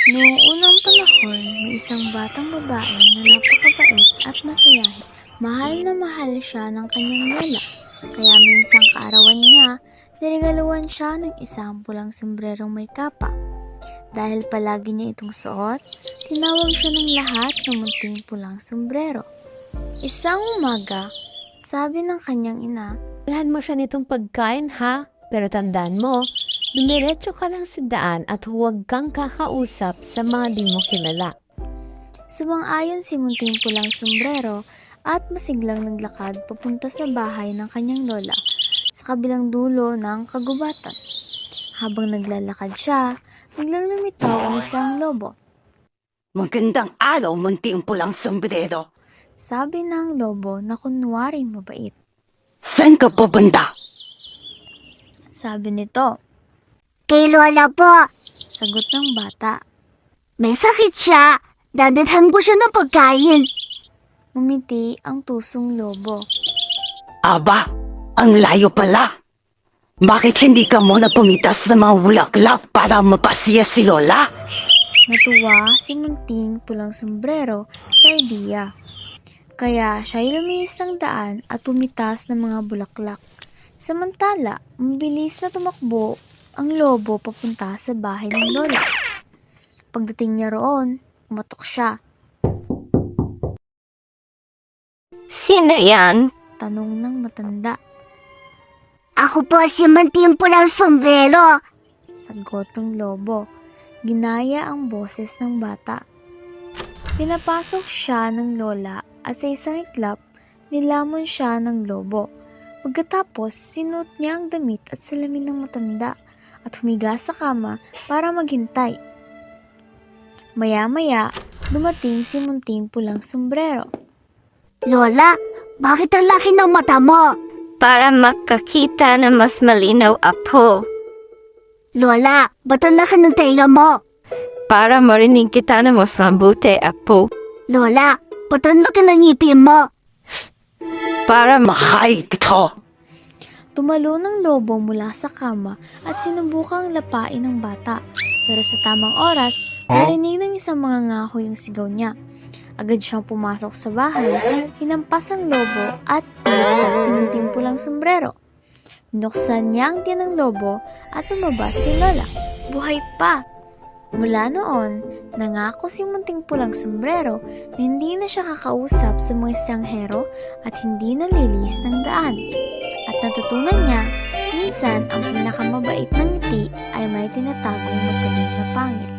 Noong unang panahon, may isang batang babae na napakabait at masayahin. Mahal na mahal siya ng kanyang lola. Kaya minsang kaarawan niya, niregaluhan siya ng isang pulang sombrerong may kapa. Dahil palagi niya itong suot, tinawag siya ng lahat na munting pulang sombrero. Isang umaga, sabi ng kanyang ina, Bilhan mo siya nitong pagkain ha, pero tandaan mo, dumiretso ka lang sa daan at huwag kang kakausap sa mga di mo kilala. Sumang-ayon si munting pulang sombrero at masiglang naglakad papunta sa bahay ng kanyang lola sa kabilang dulo ng kagubatan. Habang naglalakad siya, biglang lumitaw ang isang lobo. Magandang araw, munting pulang sombrero. Sabi ng lobo na kunwaring mabait. Saan ka pupunta? Sabi nito, Kay Lola po. sagot ng bata. May sakit siya. Dadalhan ko siya ng pagkain. Ngumiti ang tusong lobo. Aba, ang layo pala. Bakit hindi ka muna pumitas ng mga bulaklak para mapasiya si Lola? Natuwa si munting pulang sombrero sa idea. Kaya siya'y luminis ng daan at pumitas ng mga bulaklak. Samantala, mabilis na tumakbo ang lobo papunta sa bahay ng lola. Pagdating niya roon, umatok siya. Sino yan? Tanong ng matanda. Ako po si Manting Pulang Sombrero. Sagot ng lobo. Ginaya ang boses ng bata. Pinapasok siya ng lola at sa isang iklap, nilamon siya ng lobo. Pagkatapos, sinuot niya ang damit at salamin ng matanda at humiga sa kama para maghintay. Maya-maya, dumating si munting pulang sombrero. Lola, bakit ang laki ng mata mo? Para makakita na mas malinaw, Apo. Lola, ba't ang laki ng tenga mo? Para marinig kita na mas mabuti, Apo. Lola, ba't ang laki ng ngipin mo? Para Mahay ito. Tumalo ng lobo mula sa kama at sinubukang lapain ng bata. Pero sa tamang oras, narinig ng isang mga ngahoy ang sigaw niya. Agad siyang pumasok sa bahay, hinampas ang lobo at pinagtas si munting pulang sombrero. Binuksan niya ang tiyan ng lobo at lumabas si Lola. Buhay pa! Mula noon, nangako si munting pulang sombrero na hindi na siya kakausap sa mga estranghero at hindi nalilis ng daan. At natutunan niya, minsan ang pinakamabait ng ngiti ay may tinatagong magaling na pangit.